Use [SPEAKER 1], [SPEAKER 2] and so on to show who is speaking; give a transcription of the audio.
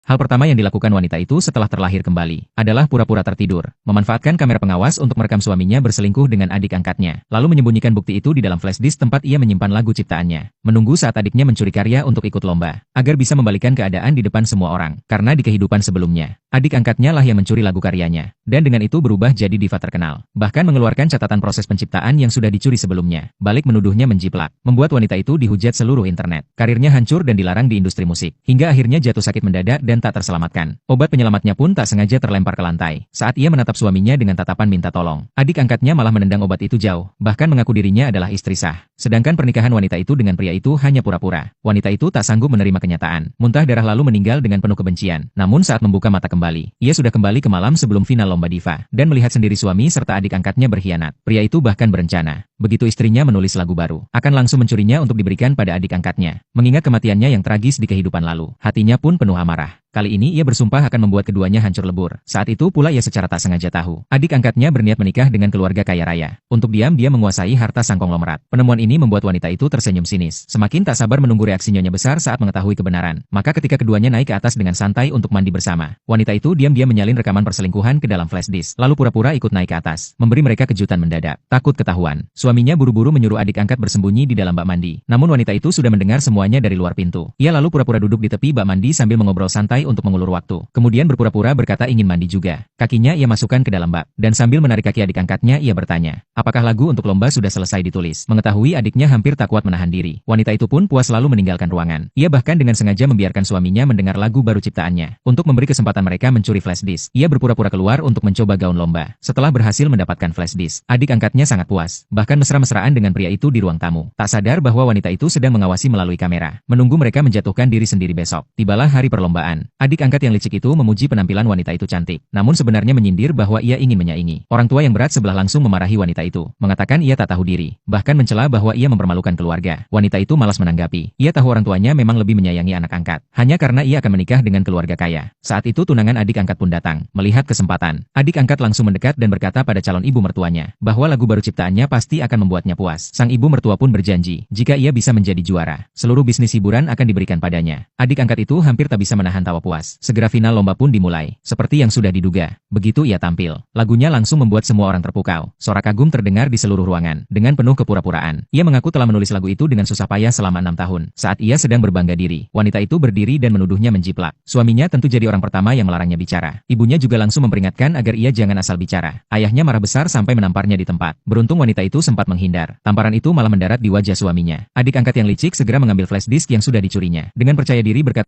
[SPEAKER 1] Hal pertama yang dilakukan wanita itu setelah terlahir kembali adalah pura-pura tertidur, memanfaatkan kamera pengawas untuk merekam suaminya berselingkuh dengan adik angkatnya, lalu menyembunyikan bukti itu di dalam flash disk tempat ia menyimpan lagu ciptaannya, menunggu saat adiknya mencuri karya untuk ikut lomba, agar bisa membalikan keadaan di depan semua orang, karena di kehidupan sebelumnya, adik angkatnya lah yang mencuri lagu karyanya, dan dengan itu berubah jadi diva terkenal, bahkan mengeluarkan catatan proses penciptaan yang sudah dicuri sebelumnya, balik menuduhnya menjiplak, membuat wanita itu dihujat seluruh internet, karirnya hancur dan dilarang di industri musik, hingga akhirnya jatuh sakit mendadak dan tak terselamatkan. Obat penyelamatnya pun tak sengaja terlempar ke lantai, saat ia menatap suaminya dengan tatapan minta tolong. Adik angkatnya malah menendang obat itu jauh, bahkan mengaku dirinya adalah istri sah. Sedangkan pernikahan wanita itu dengan pria itu hanya pura-pura. Wanita itu tak sanggup menerima kenyataan, muntah darah lalu meninggal dengan penuh kebencian. Namun saat membuka mata kembali, ia sudah kembali ke malam sebelum final lomba diva, dan melihat sendiri suami serta adik angkatnya berkhianat. Pria itu bahkan berencana, begitu istrinya menulis lagu baru, akan langsung mencurinya untuk diberikan pada adik angkatnya. Mengingat kematiannya yang tragis di kehidupan lalu, hatinya pun penuh amarah. Kali ini ia bersumpah akan membuat keduanya hancur lebur. Saat itu pula ia secara tak sengaja tahu, adik angkatnya berniat menikah dengan keluarga kaya raya. Untuk diam-diam menguasai harta sang konglomerat. Penemuan ini membuat wanita itu tersenyum sinis. Semakin tak sabar menunggu reaksi Nyonya Besar saat mengetahui kebenaran. Maka ketika keduanya naik ke atas dengan santai untuk mandi bersama, wanita itu diam-diam menyalin rekaman perselingkuhan ke dalam flash disk. Lalu pura-pura ikut naik ke atas, memberi mereka kejutan mendadak. Takut ketahuan, suaminya buru-buru menyuruh adik angkat bersembunyi di dalam bak mandi. Namun wanita itu sudah mendengar semuanya dari luar pintu. Ia lalu pura-pura duduk di tepi bak mandi sambil mengobrol santai untuk mengulur waktu. Kemudian berpura-pura berkata ingin mandi juga. Kakinya ia masukkan ke dalam bak, dan sambil menarik kaki adik angkatnya ia bertanya, apakah lagu untuk lomba sudah selesai ditulis? Mengetahui adiknya hampir tak kuat menahan diri, wanita itu pun puas lalu meninggalkan ruangan. Ia bahkan dengan sengaja membiarkan suaminya mendengar lagu baru ciptaannya. Untuk memberi kesempatan mereka mencuri flash disk, ia berpura-pura keluar untuk mencoba gaun lomba. Setelah berhasil mendapatkan flash disk, adik angkatnya sangat puas, bahkan mesra-mesraan dengan pria itu di ruang tamu. Tak sadar bahwa wanita itu sedang mengawasi melalui kamera, menunggu mereka menjatuhkan diri sendiri besok. Tibalah hari perlombaan. Adik angkat yang licik itu memuji penampilan wanita itu cantik, namun sebenarnya menyindir bahwa ia ingin menyaingi. Orang tua yang berat sebelah langsung memarahi wanita itu, mengatakan ia tak tahu diri, bahkan mencela bahwa ia mempermalukan keluarga. Wanita itu malas menanggapi. Ia tahu orang tuanya memang lebih menyayangi anak angkat, hanya karena ia akan menikah dengan keluarga kaya. Saat itu tunangan adik angkat pun datang. Melihat kesempatan, adik angkat langsung mendekat dan berkata pada calon ibu mertuanya, bahwa lagu baru ciptaannya pasti akan membuatnya puas. Sang ibu mertua pun berjanji, jika ia bisa menjadi juara, seluruh bisnis hiburan akan diberikan padanya. Adik angkat itu hampir tak bisa menahan tawa puas. Segera final lomba pun dimulai, seperti yang sudah diduga. Begitu ia tampil, lagunya langsung membuat semua orang terpukau. Sorak kagum terdengar di seluruh ruangan, dengan penuh kepura-puraan. Ia mengaku telah menulis lagu itu dengan susah payah selama 6 tahun. Saat ia sedang berbangga diri, wanita itu berdiri dan menuduhnya menjiplak. Suaminya tentu jadi orang pertama yang melarangnya bicara. Ibunya juga langsung memperingatkan agar ia jangan asal bicara. Ayahnya marah besar sampai menamparnya di tempat. Beruntung wanita itu sempat menghindar. Tamparan itu malah mendarat di wajah suaminya. Adik angkat yang licik segera mengambil flash disk yang sudah dicurinya. Dengan percaya diri berkata,